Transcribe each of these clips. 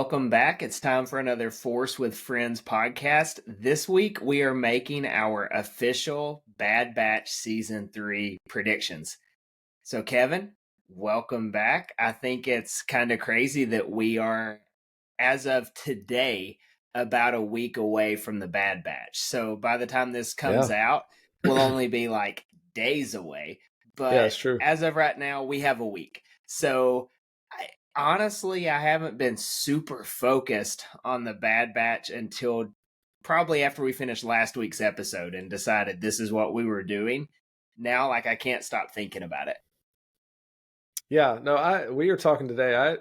welcome back. It's time for another Force with Friends podcast. This week, we are making our official Bad Batch Season 3 predictions. So, Kevin, welcome back. I think it's kind of crazy that we are, as of today, about a week away from the Bad Batch. So, by the time this comes Yeah. out, we'll only be like days away. Yeah, But it's true. as of right now, we have a week. So, honestly, I haven't been super focused on the Bad Batch until probably after we finished last week's episode and decided this is what we were doing. Now, like, I can't stop thinking about it. Yeah, no, we were talking today.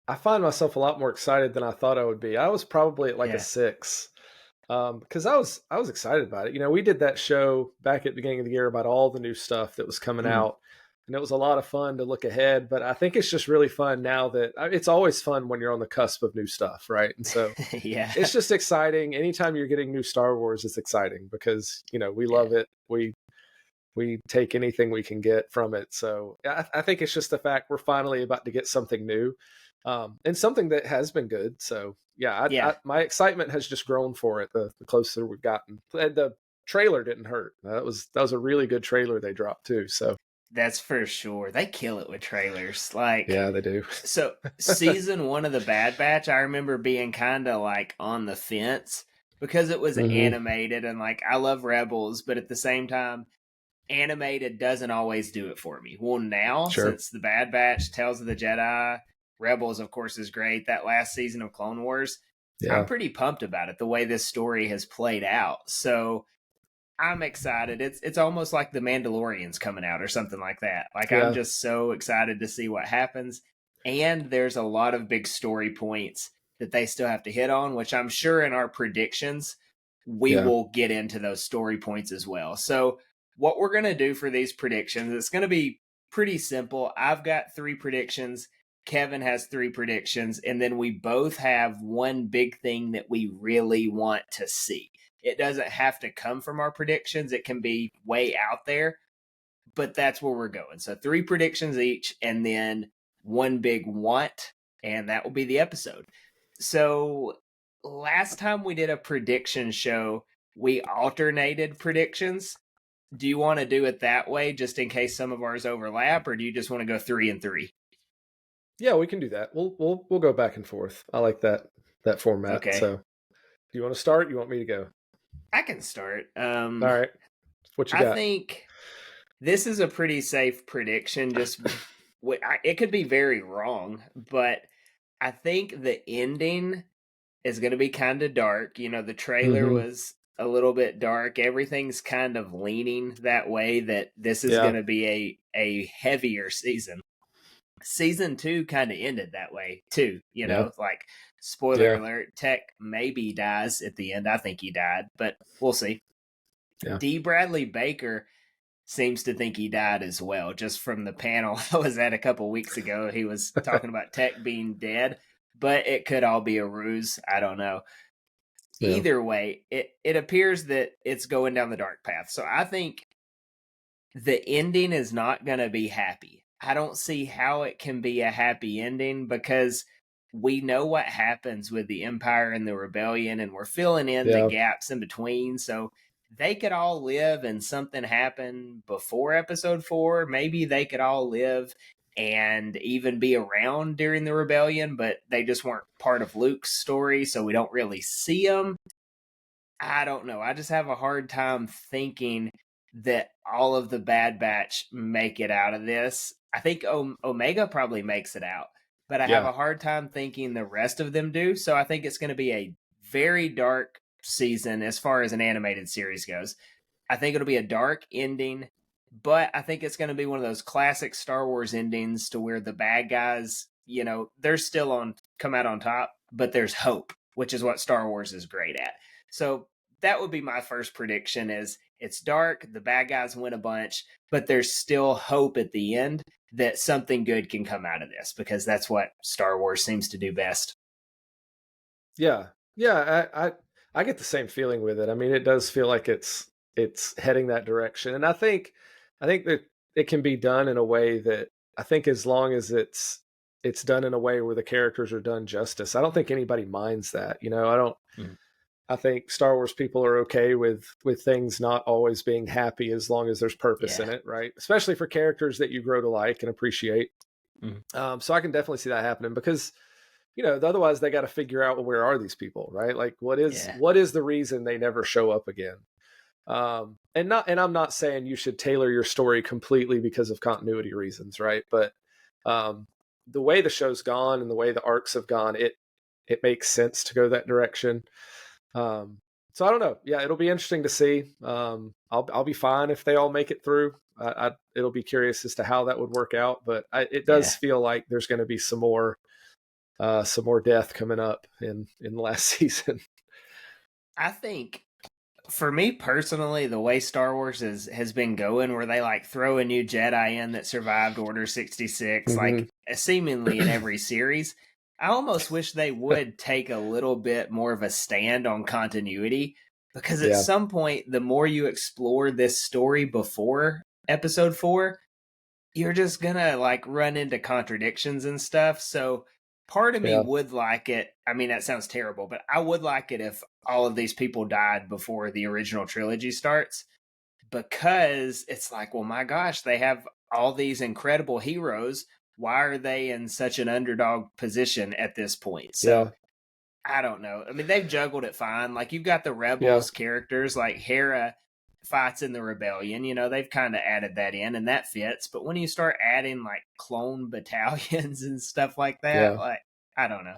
I find myself a lot more excited than I thought I would be. I was probably at like a Yeah. 6. Because I was excited about it. You know, we did that show back at the beginning of the year about all the new stuff that was coming Mm. out. And it was a lot of fun to look ahead, but I think it's just really fun now that it's always fun when you're on the cusp of new stuff, right? And so Yeah. it's just exciting. Anytime you're getting new Star Wars, it's exciting because, you know, we Yeah. love it. We take anything we can get from it. So I think it's just the fact we're finally about to get something new, and something that has been good. So yeah, Yeah. my excitement has just grown for it the closer we've gotten. And the trailer didn't hurt. That was a really good trailer they dropped too. So That's for sure. They kill it with trailers. Like, yeah, they do. so season 1 of the Bad Batch, I remember being kind of like on the fence because it was Hmm. animated and like I love Rebels, but at the same time, animated doesn't always do it for me. Well, now, Sure. since the Bad Batch, Tales of the Jedi, Rebels, of course, is great. That last season of Clone Wars, I'm Yeah. pretty pumped about it, the way this story has played out. So I'm excited. It's almost like the Mandalorian's coming out or something like that. Like, I'm Yeah. just so excited to see what happens. And there's a lot of big story points that they still have to hit on, which I'm sure in our predictions, we Yeah. will get into those story points as well. So, what we're going to do for these predictions, it's going to be pretty simple. I've got 3 predictions. Kevin has 3 predictions. And then we both have one big thing that we really want to see. It doesn't have to come from our predictions. It can be way out there, but that's where we're going. So 3 predictions each, and then one big want, and that will be the episode. So last time we did a prediction show, we alternated predictions. Do you want to do it that way just in case some of ours overlap, or do you just want to go 3 and 3? Yeah, we can do that. We'll go back and forth. I like that format. Okay. So do you want to start? You want me to go? I can start. All right. What you I got? think this is a pretty safe prediction. Just it could be very wrong, but I think the ending is going to be kind of dark. You know, the trailer Hmm. was a little bit dark. Everything's kind of leaning that way that this is Yeah. going to be a heavier season. Season 2 kind of ended that way too. You Yeah. know, like spoiler Yeah. alert, Tech maybe dies at the end. I think he died, but we'll see. Yeah. D. Bradley Baker seems to think he died as well. Just from the panel I was at a couple weeks ago, he was talking about Tech being dead, but it could all be a ruse. I don't know. Yeah. Either way, it appears that it's going down the dark path. So I think the ending is not going to be happy. I don't see how it can be a happy ending because we know what happens with the Empire and the Rebellion, and we're filling in the Yeah. gaps in between. So they could all live and something happened before episode 4. Maybe they could all live and even be around during the rebellion, but they just weren't part of Luke's story, so we don't really see them. I don't know. I just have a hard time thinking that all of the Bad Batch make it out of this. I think Omega probably makes it out, but I have Yeah. a hard time thinking the rest of them do. So I think it's going to be a very dark season as far as an animated series goes. I think it'll be a dark ending, but I think it's going to be one of those classic Star Wars endings to where the bad guys, you know, they're still on come out on top, but there's hope, which is what Star Wars is great at. So that would be my first prediction is it's dark, the bad guys win a bunch, but there's still hope at the end that something good can come out of this because that's what Star Wars seems to do best. Yeah. Yeah. I get the same feeling with it. I mean, it does feel like it's heading that direction. And I think that it can be done in a way that I think as long as it's it's done in a way where the characters are done justice. I don't think anybody minds that. I don't. Mm. I think Star Wars people are okay with things not always being happy as long as there's purpose in Yeah. it, right? Especially for characters that you grow to like and appreciate. Mm. So I can definitely see that happening because otherwise they got to figure out, well, where are these people, right? Like what is Yeah. the reason they never show up again? And I'm not saying you should tailor your story completely because of continuity reasons, right? But the way the show's gone and the way the arcs have gone, it makes sense to go that direction. So I don't know. Yeah, it'll be interesting to see. I'll be fine if they all make it through. It'll be curious as to how that would work out, but it does feel like there's going to be some more death coming up in the last season. I think for me personally, the way Star Wars has been going, where they like throw a new Jedi in that survived Order 66, like seemingly in every series, I almost wish they would take a little bit more of a stand on continuity, because at some point, the more you explore this story before episode 4, you're just gonna like run into contradictions and stuff. So part of me would like it. I mean, that sounds terrible, but I would like it if all of these people died before the original trilogy starts, because it's like, well, my gosh, they have all these incredible heroes. Why are they in such an underdog position at this point? So I don't know. I mean, they've juggled it fine. Like, you've got the Rebels characters, like Hera fights in the rebellion. They've kind of added that in, and that fits. But when you start adding like clone battalions and stuff like that, like, I don't know.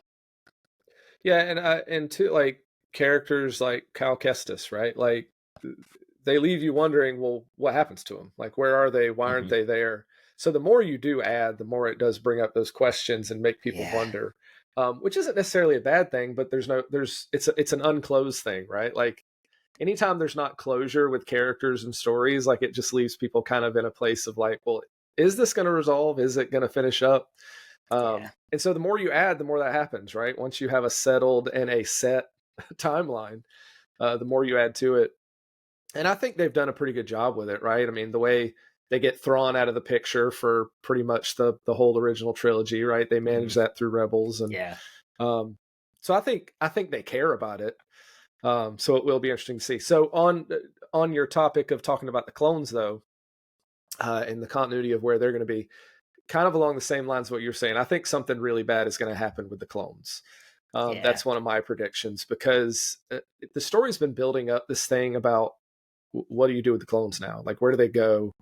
Yeah, and to like characters like Cal Kestis, right? Like, they leave you wondering, well, what happens to them? Like, where are they? Why aren't they there? So the more you do add, the more it does bring up those questions and make people wonder, which isn't necessarily a bad thing, but it's an unclosed thing, right? Like, anytime there's not closure with characters and stories, like, it just leaves people kind of in a place of like, well, is this going to resolve? Is it going to finish up? And so the more you add, the more that happens, right? Once you have a settled and a set timeline, the more you add to it. And I think they've done a pretty good job with it, right? I mean, the way they get Thrawn out of the picture for pretty much the whole original trilogy, right? They manage that through Rebels, and so I think they care about it. So it will be interesting to see. So on your topic of talking about the clones, though, and the continuity of where they're going to be, kind of along the same lines of what you're saying, I think something really bad is going to happen with the clones. That's one of my predictions, because the story's been building up this thing about, what do you do with the clones now? Like, where do they go?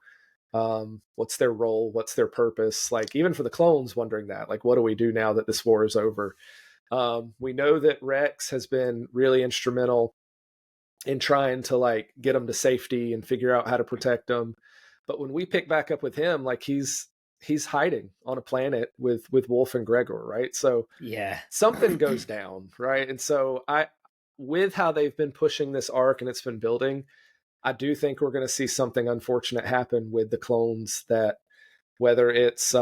What's their role? What's their purpose? Like, even for the clones, wondering that, like, what do we do now that this war is over? We know that Rex has been really instrumental in trying to like get them to safety and figure out how to protect them. But when we pick back up with him, like, he's hiding on a planet with Wolf and Gregor, right? So something goes down, right? And so with how they've been pushing this arc and it's been building, I do think we're going to see something unfortunate happen with the clones, that whether it's,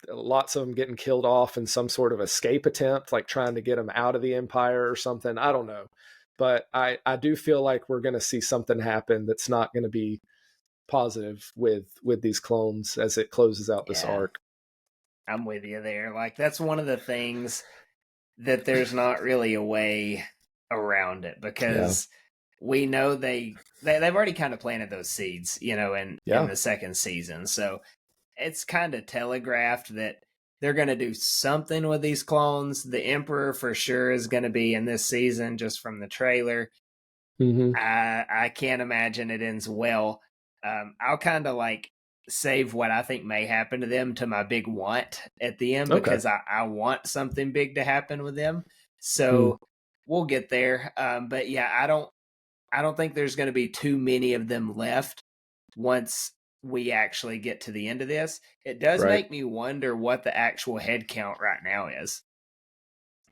lots of them getting killed off in some sort of escape attempt, like trying to get them out of the Empire or something. I don't know. But I do feel like we're going to see something happen that's not going to be positive with these clones as it closes out this arc. I'm with you there. Like, that's one of the things that there's not really a way around it, because we know they've already kind of planted those seeds, in the second season. So it's kind of telegraphed that they're going to do something with these clones. The Emperor for sure is going to be in this season, just from the trailer. I can't imagine it ends well. I'll kind of like save what I think may happen to them to my big want at the end, because I want something big to happen with them. So we'll get there. But yeah, I don't think there's going to be too many of them left once we actually get to the end of this. It does make me wonder what the actual head count right now is.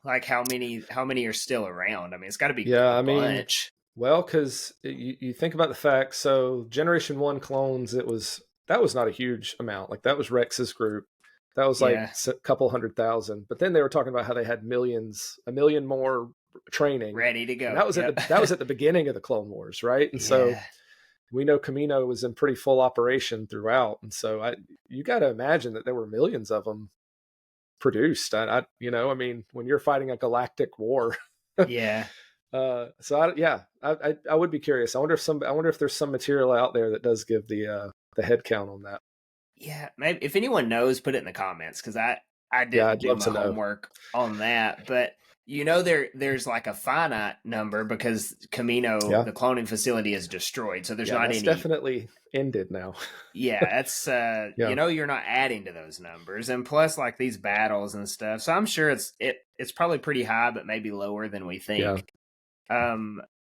Like, how many are still around? I mean, it's got to be a bunch. Well, because you think about the fact, so Generation 1 clones, that was not a huge amount. Like, that was Rex's group. That was like a couple 100,000. But then they were talking about how they had a million more training ready to go. And that was at the beginning of the Clone Wars, right? And so we know Kamino was in pretty full operation throughout, and so you got to imagine that there were millions of them produced. I mean, when you're fighting a galactic war. Yeah. I would be curious. I wonder if there's some material out there that does give the head count on that. Yeah, maybe if anyone knows, put it in the comments, because I Yeah, didn't I'd do love my to know. homework on that. But there's like a finite number because Camino, Yeah. the cloning facility, is destroyed, so there's Yeah, not that's any. definitely ended now. Yeah, that's Yeah. you're not adding to those numbers, and plus like these battles and stuff. So I'm sure it's probably pretty high, but maybe lower than we Yeah. think.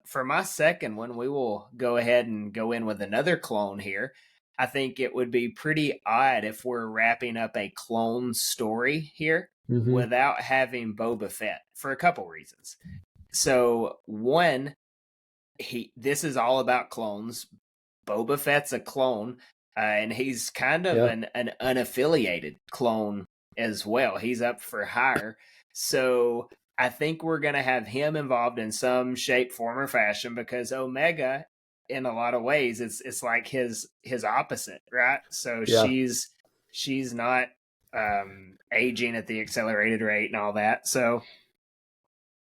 For my second one, we will go ahead and go in with another clone here. I think it would be pretty odd if we're wrapping up a clone story here Mm-hmm. without having Boba Fett for a couple reasons. So one, this is all about clones. Boba Fett's a clone, and he's kind of an unaffiliated clone as well. He's up for hire. So I think we're going to have him involved in some shape, form, or fashion because Omega, in a lot of ways, it's like his opposite, right? So she's not aging at the accelerated rate and all that. So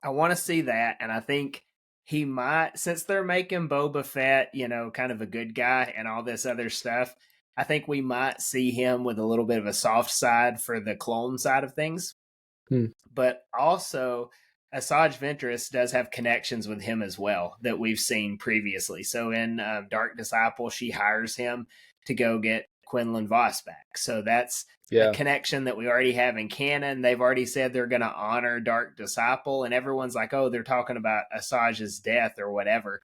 I want to see that, and I think he might, since they're making Boba Fett, kind of a good guy and all this other stuff. I think we might see him with a little bit of a soft side for the clone side of things. But also, Asajj Ventress does have connections with him as well that we've seen previously. So in Dark Disciple, she hires him to go get Quinlan Vos back. So that's a connection that we already have in canon. They've already said they're going to honor Dark Disciple, and everyone's like, oh, they're talking about Asajj's death or whatever.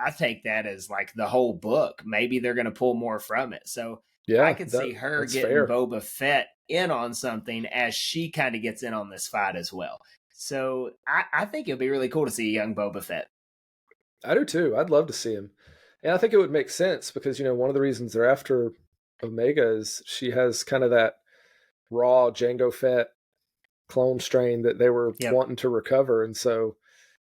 I take that as like the whole book. Maybe they're going to pull more from it. So I could see her getting Boba Fett in on something as she kind of gets in on this fight as well. So I think it'd be really cool to see a young Boba Fett. I do too. I'd love to see him. And I think it would make sense because, one of the reasons they're after Omega is she has kind of that raw Jango Fett clone strain that they were wanting to recover. And so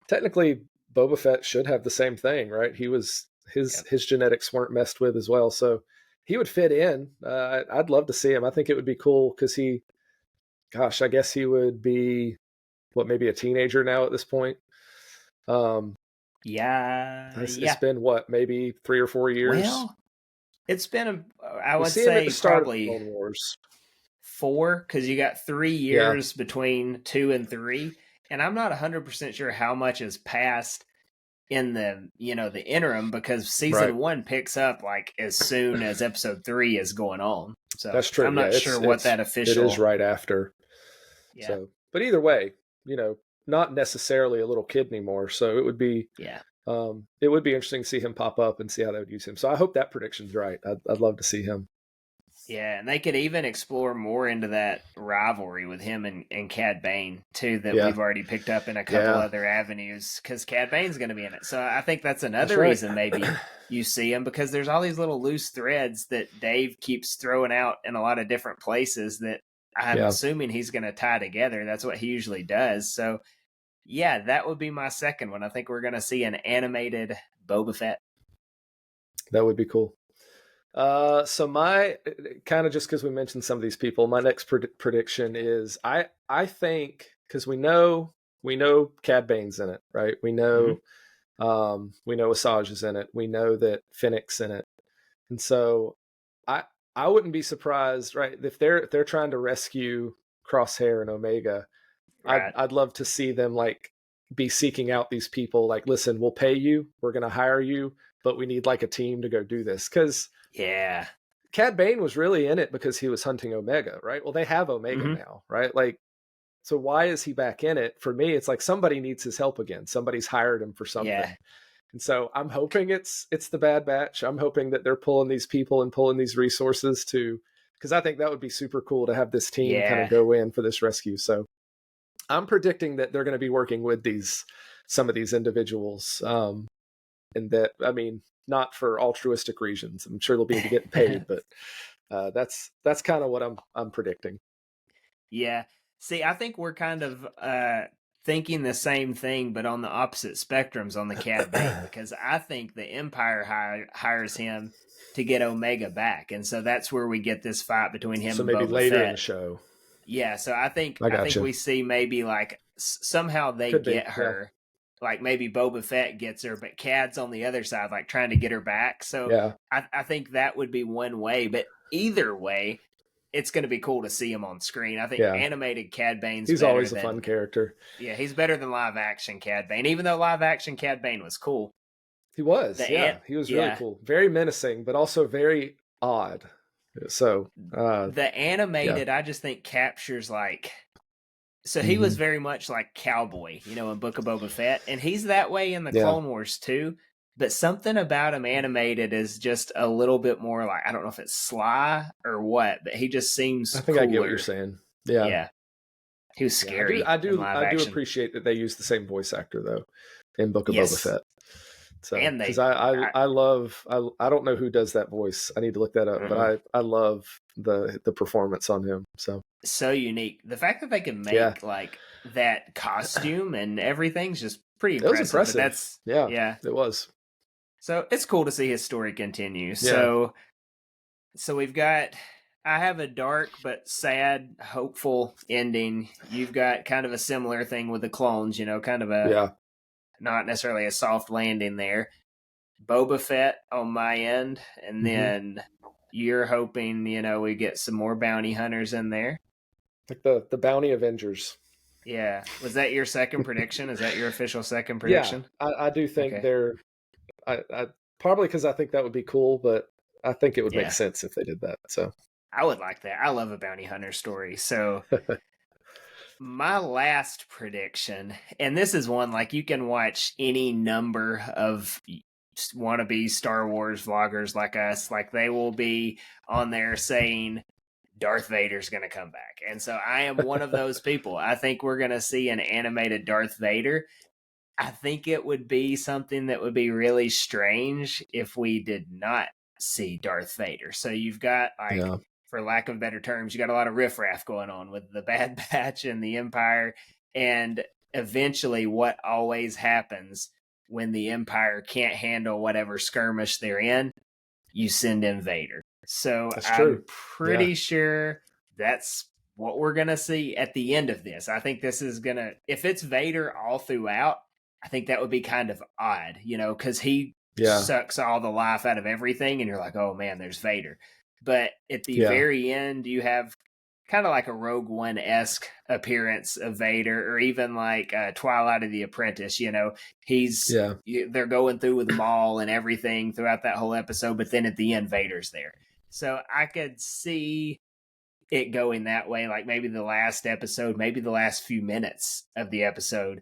technically Boba Fett should have the same thing, right? He was his genetics weren't messed with as well. So he would fit in. I'd love to see him. I think it would be cool because I guess he would be maybe a teenager now at this point. It's been maybe 3 or 4 years. Well, it's been I would say probably Clone Wars. 4 because you got 3 years between 2 and 3, and I'm not 100% sure how much has passed in the the interim because season 1 picks up like as soon as episode 3 is going on. So that's true. I'm not sure what that official. It is right after. Yeah. So, but either way, not necessarily a little kid anymore. So it would be it would be interesting to see him pop up and see how they would use him. So I hope that prediction's right. I'd love to see him. Yeah, and they could even explore more into that rivalry with him and Cad Bane too that we've already picked up in a couple other avenues because Cad Bane's going to be in it. So I think that's another reason maybe you see him because there's all these little loose threads that Dave keeps throwing out in a lot of different places that I'm assuming he's going to tie together. That's what he usually does. So yeah, that would be my second one. I think we're going to see an animated Boba Fett. That would be cool. So my kind of just because we mentioned some of these people, my next prediction is I think because we know Cad Bane's in it, right? We know Asajj is in it. We know that Fennec's in it, and so I wouldn't be surprised, right? If they're trying to rescue Crosshair and Omega, right. I'd love to see them like be seeking out these people. Like, listen, we'll pay you. We're going to hire you, but we need like a team to go do this because. Yeah. Cad Bane was really in it because he was hunting Omega, right? Well, they have Omega now, right? Like, so why is he back in it? For me, it's like somebody needs his help again. Somebody's hired him for something. Yeah. And so I'm hoping it's the Bad Batch. I'm hoping that they're pulling these people and pulling these resources because I think that would be super cool to have this team kind of go in for this rescue. So I'm predicting that they're going to be working with some of these individuals. And that, I mean, not for altruistic reasons. I'm sure they'll be getting paid, but that's kind of what I'm predicting. Yeah. See, I think we're kind of thinking the same thing, but on the opposite spectrums on the Cad Bane, because I think the Empire hires him to get Omega back, and so that's where we get this fight between him. So and maybe Boba later Fett. in the show. Yeah, so I think I I think gotcha. we see maybe like somehow they Could be. get Yeah. her, like maybe Boba Fett gets her, but Cad's on the other side, like trying to get her back. So Yeah. I think that would be one way, but either way, it's going to be cool to see him on screen. I think Yeah. animated Cad Bane's He's better always a fun than character. yeah, he's better than live action Cad Bane. Even though live action Cad Bane was cool, He was. the Yeah. He was really yeah, cool. Very menacing, but also very odd. So, the yeah. animated I just think captures like. So he was Mhm. very much like Cowboy, in Book of Boba Fett, and he's that way in the Yeah. Clone Wars too. But something about him animated is just a little bit more like I don't know if it's sly or what, but he just seems I think I get what you're cooler. saying. Yeah. Yeah, he was Yeah. I do scary I in do live I do action. appreciate that they use the same voice actor though in Book of Boba Yes, Fett. So, and because they, I, I love I don't know who does that voice. I need to look that up, but uh I love the performance on him. So so unique. The fact that they can yeah, make like that costume and everything's just pretty it was impressive. But impressive. that's Yeah, yeah. it was. So it's cool to see his story continue. Yeah. So we've got I have a dark but sad, hopeful ending. You've got kind of a similar thing with the clones, kind of a Yeah. not necessarily a soft landing there. Boba Fett on my end, and Hmm. then you're hoping, we get some more bounty hunters in there. Like the Bounty Avengers. Yeah. Was that your second prediction? Is that your official second Yeah, prediction? I do think Okay. they're I probably because I think that would be cool, but I think it would make Yeah. sense if they did that. So I would like that. I love a bounty hunter story. So my last prediction, and this is one like you can watch any number of wannabe Star Wars vloggers like us, like they will be on there saying Darth Vader's going to come back. And so I am one of those people. I think we're going to see an animated Darth Vader. I think it would be something that would be really strange if we did not see Darth Vader. So you've got like, yeah, for lack of better terms, you got a lot of riffraff going on with the Bad Batch and the Empire, and eventually, what always happens when the Empire can't handle whatever skirmish they're in, you send in Vader. So that's I'm true. Yeah, pretty sure that's what we're gonna see at the end of this. I think this is gonna, if it's Vader all throughout, I think that would be kind of odd, because he yeah, sucks all the life out of everything, and you're like, oh man, there's Vader. But at the yeah, very end, you have kind of like a Rogue One esque appearance of Vader, or even like Twilight of the Apprentice. He's yeah, they're going through with Maul and everything throughout that whole episode, but then at the end, Vader's there. So I could see it going that way, like maybe the last episode, maybe the last few minutes of the episode,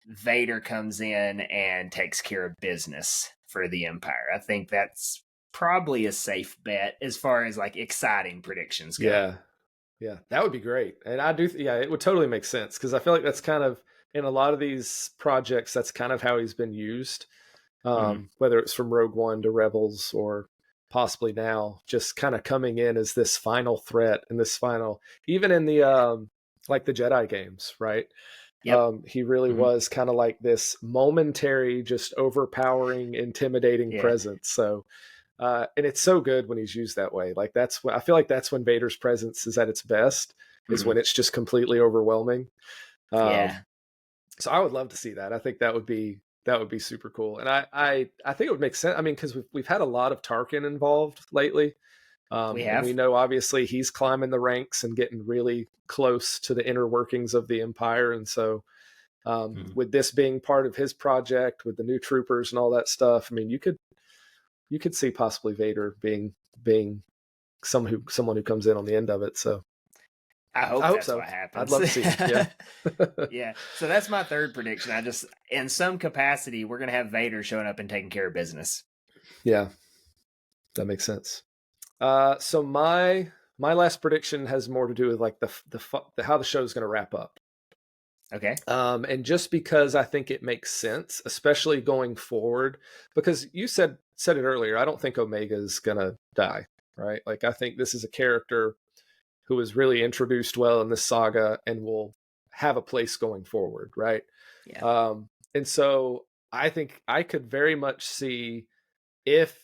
Vader comes in and takes care of business for the Empire. I think that's probably a safe bet as far as like exciting predictions go. yeah, yeah. That would be great, and I do. Yeah, it would totally make sense because I feel like that's kind of in a lot of these projects. That's kind of how he's been used. Mm-hmm. Whether it's from Rogue One to Rebels or possibly now, just kind of coming in as this final threat and this final, even in the like the Jedi games, right? Yep. He really Mm-hmm. was kind of like this momentary, just overpowering, intimidating Yeah. presence. So, and it's so good when he's used that way. Like that's when I feel like that's when Vader's presence is at its best, is Mm-hmm. when it's just completely overwhelming. Yeah. So I would love to see that. I think that would be super cool, and I think it would make sense. I mean, because we've had a lot of Tarkin involved lately, We and we have. know obviously he's climbing the ranks and getting really close to the inner workings of the Empire, and so Mm-hmm. with this being part of his project with the new troopers and all that stuff, I mean, you could see possibly Vader being someone who comes in on the end of it. So I I hope hope that's so. what I'd happens. love to see it. Yeah. Yeah. So that's my third prediction. I just, in some capacity, we're going to have Vader showing up and taking care of business. Yeah, that makes sense. So my last prediction has more to do with like the how the show is going to wrap up. Okay. And just because I think it makes sense, especially going forward, because you said it earlier, I don't think Omega is going to die, right? Like I think this is a character who was really introduced well in this saga and will have a place going forward, right? Yeah. And so I think I could very much see if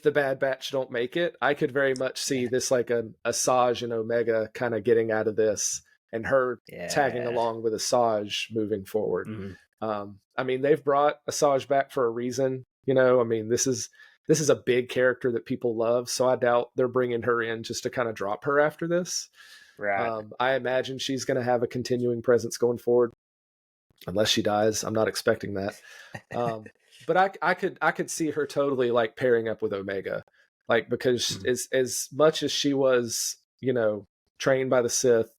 the Bad Batch don't make it, I could very much see Yeah. this like a Asajj and Omega kind of getting out of this and her tagging Yeah. along with Asajj moving forward. Mhm. I mean, they've brought Asajj back for a reason. You know, I mean, this is a big character that people love, so I doubt they're bringing her in just to kind of drop her after this. Right. I imagine she's going to have a continuing presence going forward, unless she dies. I'm not expecting that. But I could see her totally like pairing up with Omega, like because as much as she was, you know, trained by the Sith,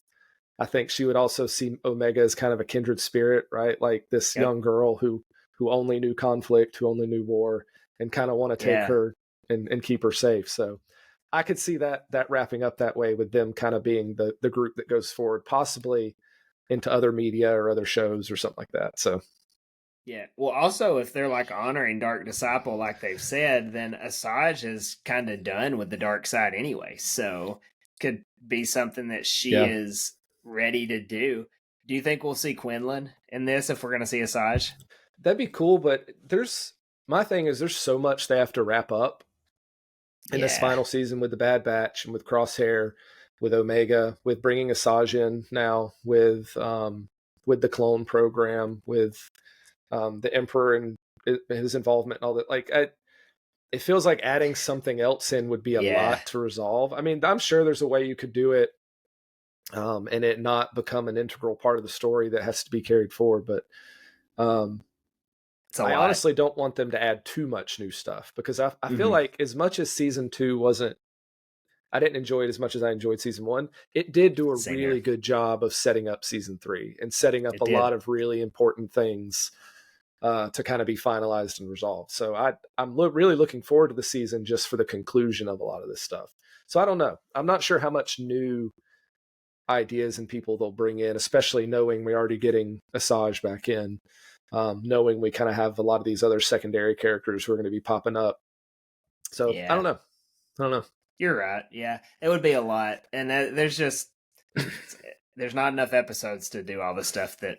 I think she would also see Omega as kind of a kindred spirit, right? Like this Yep. young girl who only knew conflict, who only knew war, and kind of want to take Yeah. her and keep her safe. So I could see that wrapping up that way, with them kind of being the group that goes forward, possibly into other media or other shows or something like that. So Yeah. Well, also, if they're like honoring Dark Disciple, like they've said, then Asajj is kind of done with the dark side anyway. So could be something that she yeah, is ready to do. Do you think we'll see Quinlan in this if we're going to see Asajj? that'd be cool. But my thing is there's so much they have to wrap up in this Yeah. final season with the Bad Batch and with Crosshair, with Omega, with bringing Asajj in now, with the clone program, with the Emperor and his involvement and all that. Like, it feels like adding something else in would be a Yeah. lot to resolve. I mean, I'm sure there's a way you could do it, and it not become an integral part of the story that has to be carried forward. But um, It's a I lot. honestly don't want them to add too much new stuff, because I feel Hmm. like as much as season 2 wasn't, I didn't enjoy it as much as I enjoyed season 1. It did do a Same here. really good job of setting up season 3 and setting up It a did. lot of really important things to kind of be finalized and resolved. So I'm really looking forward to the season just for the conclusion of a lot of this stuff. So I don't know. I'm not sure how much new ideas and people they'll bring in, especially knowing we're already getting Asajj back in, knowing we kind of have a lot of these other secondary characters who are going to be popping up. So I Yeah. don't know. I don't know. You're right. Yeah. It would be a lot. And there's not enough episodes to do all the stuff that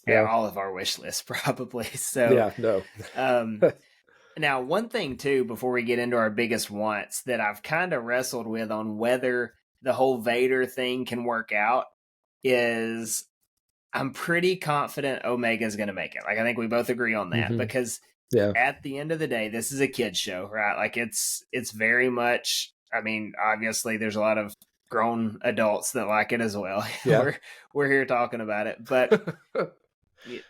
Yeah. all of our wish list probably. So, Yeah. No. um, now one thing too, before we get into our biggest wants, that I've kind of wrestled with on whether the whole Vader thing can work out is I'm pretty confident Omega's going to make it. Like, I think we both agree on that, Mm-hmm. because Yeah. at the end of the day, this is a kid's show, right? Like, it's very much, I mean, obviously there's a lot of grown adults that like it as well. Yeah. We're here talking about it, but at the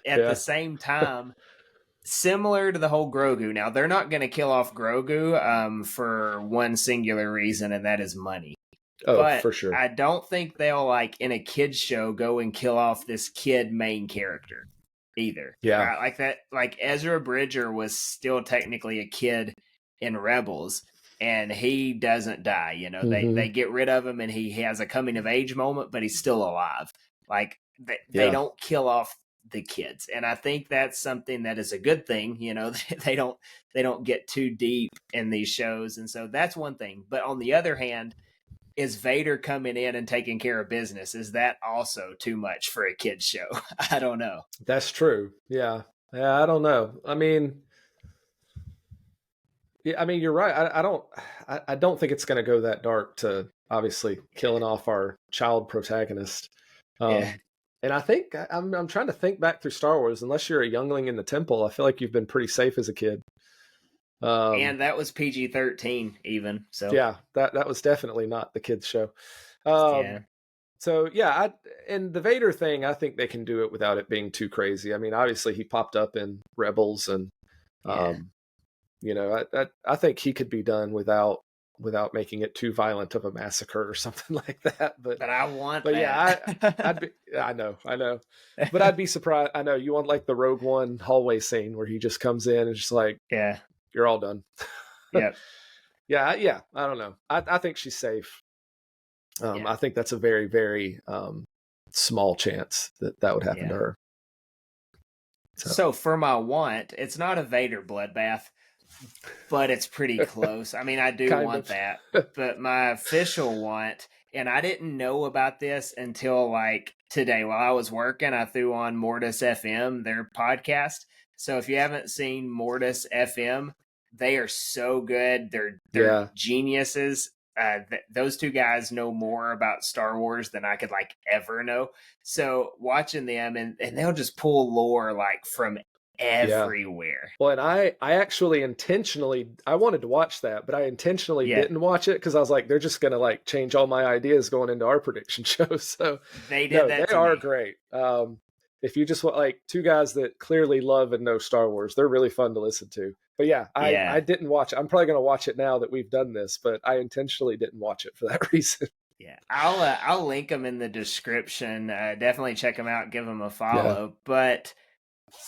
Yeah. same time, similar to the whole Grogu. Now, they're not going to kill off Grogu for one singular reason, and that is money. Oh, But for sure. I don't think they'll, like, in a kid's show, go and kill off this kid main character either. Yeah. Right? Like that, like Ezra Bridger was still technically a kid in Rebels, and he doesn't die. You know, Mm-hmm. they get rid of him, and he has a coming of age moment, but he's still alive. Like they Yeah. don't kill off the kids, and I think that's something that is a good thing. You know, they don't get too deep in these shows, and so that's one thing. But on the other hand, is Vader coming in and taking care of business? Is that also too much for a kid's show? I don't know. That's true. Yeah. Yeah. I don't know. I mean, yeah, I mean, you're right. I don't think it's going to go that dark to obviously killing off our child protagonist. Yeah. And I think I'm trying to think back through Star Wars. Unless you're a youngling in the temple, I feel like you've been pretty safe as a kid. And that was PG-13 even. So yeah, that was definitely not the kids show. yeah. So yeah, and the Vader thing, I think they can do it without it being too crazy. I mean, obviously he popped up in Rebels, and Yeah. you know, I think he could be done without making it too violent of a massacre or something like that. But I want but that. yeah, I'd be, I know, but I'd be surprised. I know you want like the Rogue One hallway scene where he just comes in and just like, Yeah. you're all done. Yep. Yeah. I don't know. I think she's safe. Yeah. I think that's a very, very small chance that would happen to her. So for my want, it's not a Vader bloodbath, but it's pretty close. I mean, I do Kind want of. that, but my official want, and I didn't know about this until like today while I was working, I threw on Mortis FM, their podcast. So if you haven't seen Mortis FM, they are so good. They're Yeah. geniuses. those two guys know more about Star Wars than I could like ever know. So watching them and they'll just pull lore like from Yeah. everywhere. Well, and I actually intentionally, I wanted to watch that, but I intentionally Yeah. didn't watch it because I was like, they're just gonna like change all my ideas going into our prediction show. So They did no, that they to are me. great. If you just want like two guys that clearly love and know Star Wars, they're really fun to listen to. But yeah, I Yeah. didn't watch it. I'm probably gonna watch it now that we've done this, but I intentionally didn't watch it for that reason. Yeah, I'll link them in the description. Definitely check them out. Give them a Yeah. follow. But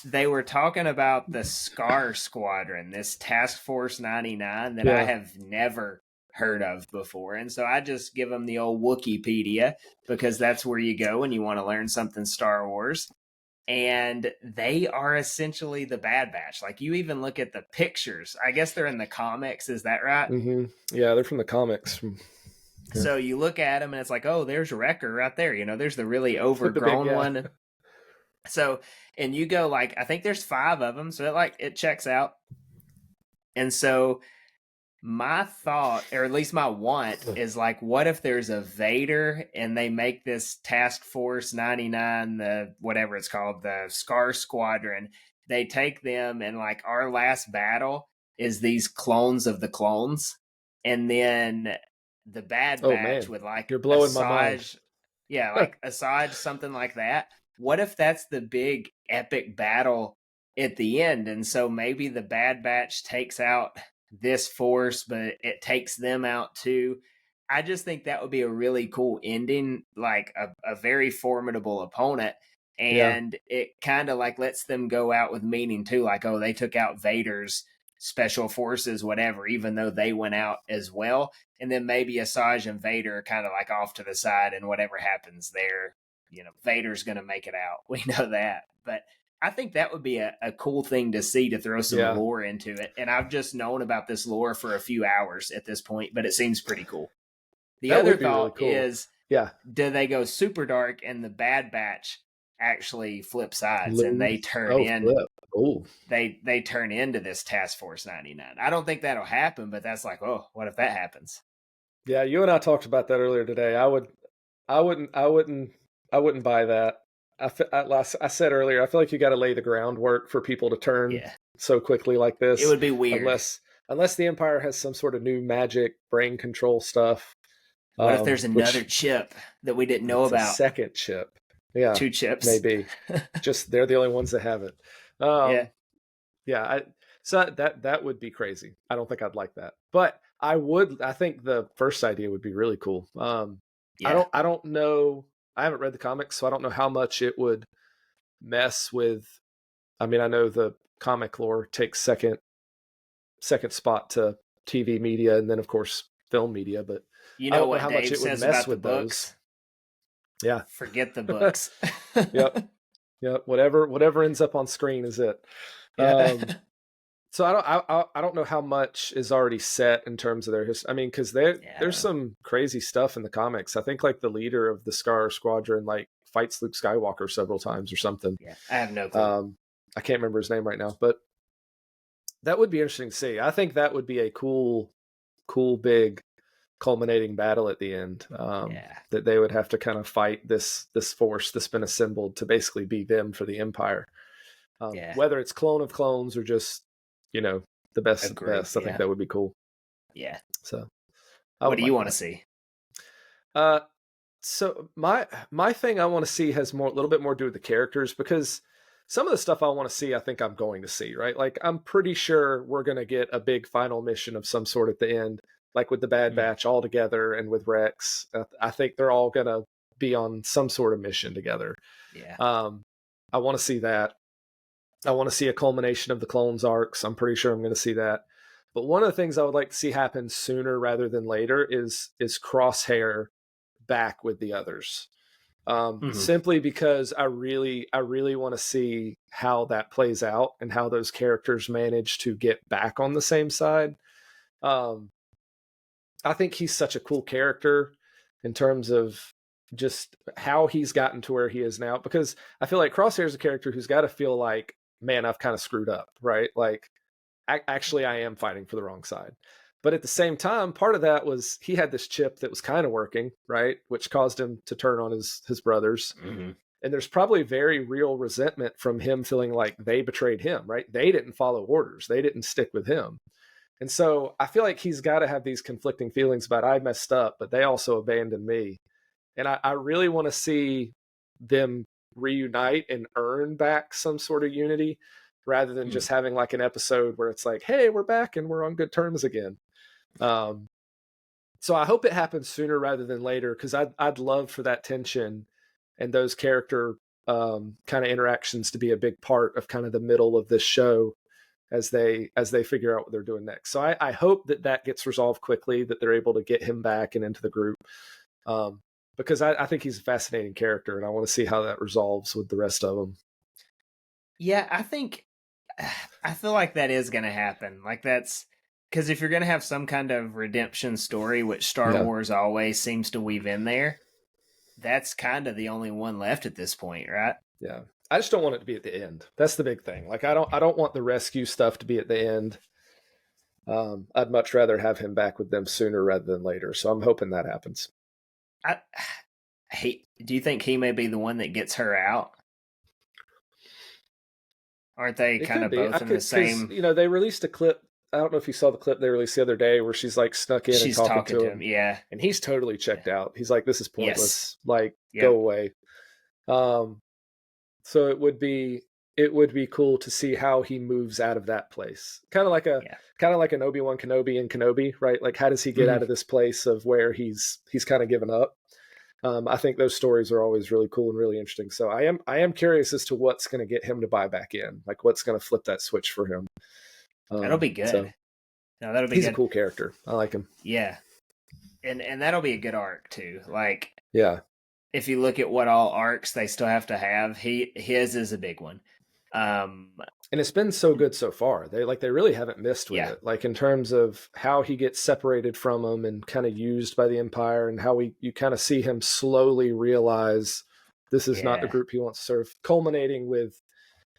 they were talking about the Scar Squadron, this Task Force 99 that I Yeah. have never heard of before, and so I just give them the old Wikipedia because that's where you go when you want to learn something Star Wars. And they are essentially the Bad Batch. Like you even look at the pictures. I guess they're in the comics. Is that right? Yeah, they're from the comics. Yeah. So you look at them and it's like, oh, there's Wrecker right there. You know, there's the really overgrown one. So, and you go like, I think there's 5 of them. So it checks out. And so my thought, or at least my want, is like, what if there's a Vader and they make this Task Force 99, the whatever it's called, the Scar Squadron. They take them and like our last battle is these clones of the clones. And then the Bad Batch with like you're blowing Asajj, my mind. Yeah, like Asajj, something like that. What if that's the big epic battle at the end? And so maybe the Bad Batch takes out this force, but it takes them out too. I just think that would be a really cool ending, like a very formidable opponent. And it kind of like lets them go out with meaning too. Like, oh, they took out Vader's special forces, whatever, even though they went out as well. And then maybe Asajj and Vader are kind of like off to the side, and whatever happens there, you know, Vader's going to make it out. We know that. But I think that would be a cool thing to see, to throw some lore into it. And I've just known about this lore for a few hours at this point, but it seems pretty cool. The other thought is, do they go super dark and the Bad Batch actually flip sides and they turn they turn into this Task Force 99? I don't think that'll happen, but that's like, oh, what if that happens? Yeah, you and I talked about that earlier today. I wouldn't buy that. I said earlier, I feel like you got to lay the groundwork for people to turn so quickly like this. It would be weird unless the Empire has some sort of new magic brain control stuff. What if there's another chip that we didn't know about? A second chip. Yeah, 2 chips, maybe. Just they're the only ones that have it. So that would be crazy. I don't think I'd like that, but I think the first idea would be really cool. I don't know. I haven't read the comics, so I don't know how much it would mess with. I mean, I know the comic lore takes second spot to TV media, and then of course film media. But you know what Dave says about the books? Yeah, forget the books. Yep. Whatever ends up on screen is it. So I don't know how much is already set in terms of their history. I mean, because there's some crazy stuff in the comics. I think like the leader of the Scar Squadron like fights Luke Skywalker several times or something. Yeah, I have no clue. I can't remember his name right now, but that would be interesting to see. I think that would be a cool big culminating battle at the end. That they would have to kind of fight this force that's been assembled to basically be them for the Empire. Whether it's clone of clones or just, you know, the best of the best. I think that would be cool. Yeah. So what do you want to see? So my thing I want to see has a little bit more to do with the characters, because some of the stuff I want to see, I think I'm going to see, right? Like, I'm pretty sure we're going to get a big final mission of some sort at the end, like with the Bad Batch all together and with Rex. I think they're all going to be on some sort of mission together. Yeah. I want to see that. I want to see a culmination of the clones arcs. I'm pretty sure I'm going to see that. But one of the things I would like to see happen sooner rather than later is Crosshair back with the others. Simply because I really want to see how that plays out and how those characters manage to get back on the same side. I think he's such a cool character in terms of just how he's gotten to where he is now, because I feel like Crosshair is a character who's got to feel like, man, I've kind of screwed up, right? Like, actually I am fighting for the wrong side. But at the same time, part of that was he had this chip that was kind of working, right? Which caused him to turn on his brothers. Mm-hmm. And there's probably very real resentment from him feeling like they betrayed him, right? They didn't follow orders. They didn't stick with him. And so I feel like he's got to have these conflicting feelings about I messed up, but they also abandoned me. And I really want to see them reunite and earn back some sort of unity rather than just having like an episode where it's like, hey, we're back and we're on good terms again. So I hope it happens sooner rather than later, because I'd love for that tension and those character kind of interactions to be a big part of kind of the middle of this show as they figure out what they're doing next. So I hope that gets resolved quickly, that they're able to get him back and into the group, because I think he's a fascinating character, and I want to see how that resolves with the rest of them. Yeah, I feel like that is going to happen. Like, that's because if you're going to have some kind of redemption story, which Star Wars always seems to weave in there, that's kind of the only one left at this point, right? Yeah. I just don't want it to be at the end. That's the big thing. Like, I don't want the rescue stuff to be at the end. I'd much rather have him back with them sooner rather than later. So I'm hoping that happens. Do you think he may be the one that gets her out? Aren't they kind of both in the same? You know, they released a clip. I don't know if you saw the clip they released the other day where she's like snuck in and talking to him. Yeah. And he's totally checked out. He's like, this is pointless. Yes. Like, go away. So it would be cool to see how he moves out of that place. Kind of like an Obi-Wan Kenobi in Kenobi, right? Like, how does he get out of this place of where he's kind of given up? I think those stories are always really cool and really interesting. So I am curious as to what's going to get him to buy back in. Like, what's going to flip that switch for him. That'll be good. So that'll be he's good. A cool character. I like him. Yeah. And that'll be a good arc too. Like, yeah. If you look at what all arcs they still have to have, his is a big one. And it's been so good so far. They really haven't missed with it. Like, in terms of how he gets separated from them and kind of used by the Empire, and how you kind of see him slowly realize this is not the group he wants to serve, culminating with,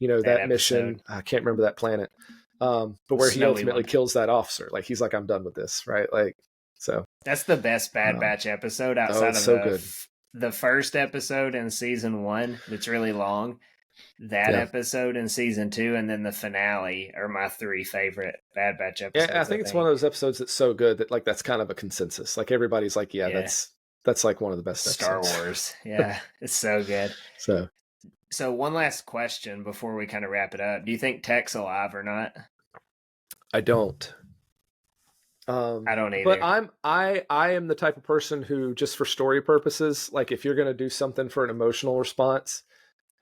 you know, that mission. I can't remember that planet. But where he ultimately kills that officer. Like, he's like, I'm done with this, right? Like, so that's the best Bad Batch episode outside of the first episode in season 1. That's really long. That episode in season 2, and then the finale are my 3 favorite Bad Batch episodes. Yeah, I think it's one of those episodes that's so good that, like, that's kind of a consensus. Like, everybody's like, that's like one of the best episodes. Star Wars. Yeah, it's so good. So one last question before we kind of wrap it up. Do you think Tech's alive or not? I don't. I don't either. But I am the type of person who, just for story purposes, like, if you're going to do something for an emotional response,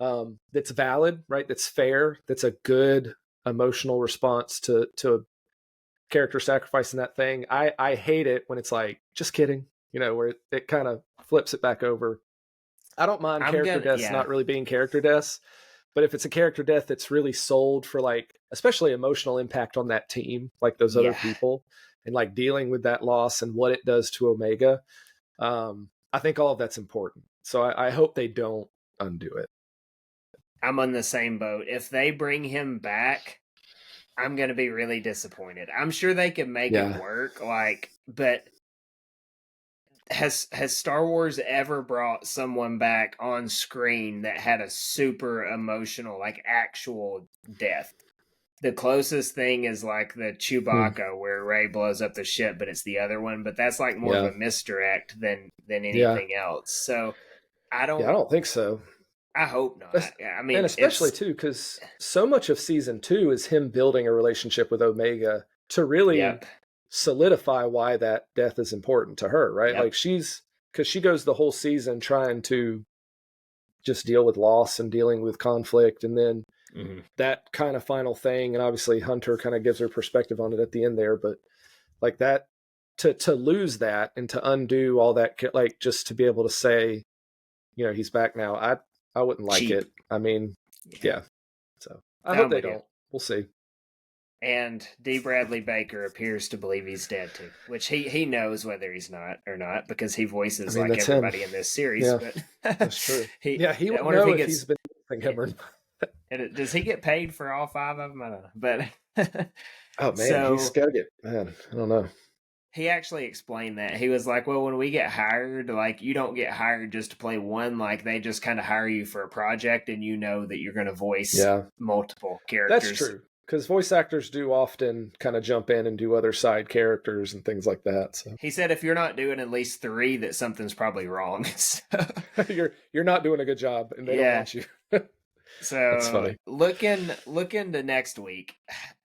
that's valid, right? That's fair. That's a good emotional response to a character sacrificing that thing. I hate it when it's like, just kidding, you know, where it kind of flips it back over. I don't mind character deaths not really being character deaths, but if it's a character death that's really sold for, like, especially emotional impact on that team, like those other people, and like dealing with that loss and what it does to Omega, I think all of that's important. So I hope they don't undo it. I'm on the same boat. If they bring him back, I'm going to be really disappointed. I'm sure they can make it work, like, but has Star Wars ever brought someone back on screen that had a super emotional, like, actual death? The closest thing is like the Chewbacca where Rey blows up the ship, but it's the other one. But that's like more of a misdirect than anything else. So I don't think so. I hope not. I mean, and especially too, because so much of season 2 is him building a relationship with Omega to really solidify why that death is important to her, right? Like, because she goes the whole season trying to just deal with loss and dealing with conflict, and then that kind of final thing, and obviously Hunter kind of gives her perspective on it at the end there, but like that, to lose that and to undo all that, like, just to be able to say, you know, he's back now, I wouldn't like it. I mean, so I hope they don't. We'll see. And D. Bradley Baker appears to believe he's dead too, which he knows whether he's not or not, because he voices like everybody in this series. But that's true. He would know if he's been him or not. And does he get paid for all 5 of them? I don't know. But oh man, he's got to get, man, I don't know. He actually explained that. He was like, well, when we get hired, like, you don't get hired just to play one. Like, they just kind of hire you for a project, and you know that you're going to voice multiple characters. That's true. Because voice actors do often kind of jump in and do other side characters and things like that. So he said if you're not doing at least 3, that something's probably wrong. So, you're not doing a good job, and they don't want you. So that's funny. Looking to next week,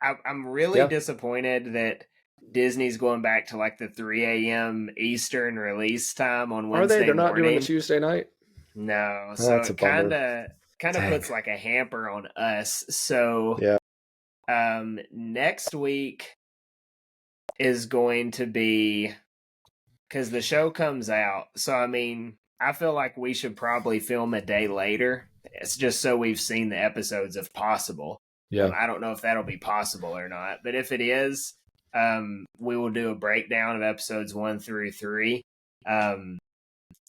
I'm really disappointed that Disney's going back to like the 3 a.m. Eastern release time on Wednesday. Are they? They're not morning. doing a Tuesday night? No. So it kind of puts like a hamper on us. So next week is going to be, because the show comes out. So, I mean, I feel like we should probably film a day later. It's just so we've seen the episodes if possible. Yeah. I don't know if that'll be possible or not. But if it is, we will do a breakdown of episodes 1 through 3.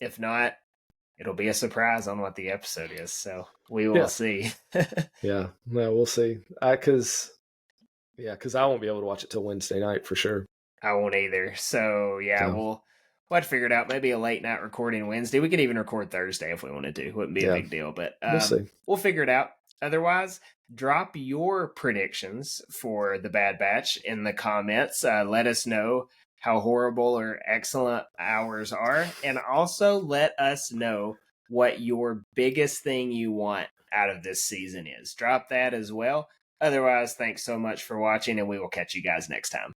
If not, it'll be a surprise on what the episode is. So we will see. No, we'll see. Because I won't be able to watch it till Wednesday night for sure. I won't either. So we'll have to figure it out. Maybe a late night recording Wednesday. We could even record Thursday if we wanted to. Wouldn't be a big deal, but we'll see. We'll figure it out. Otherwise, drop your predictions for the Bad Batch in the comments. Let us know how horrible or excellent ours are. And also let us know what your biggest thing you want out of this season is. Drop that as well. Otherwise, thanks so much for watching, and we will catch you guys next time.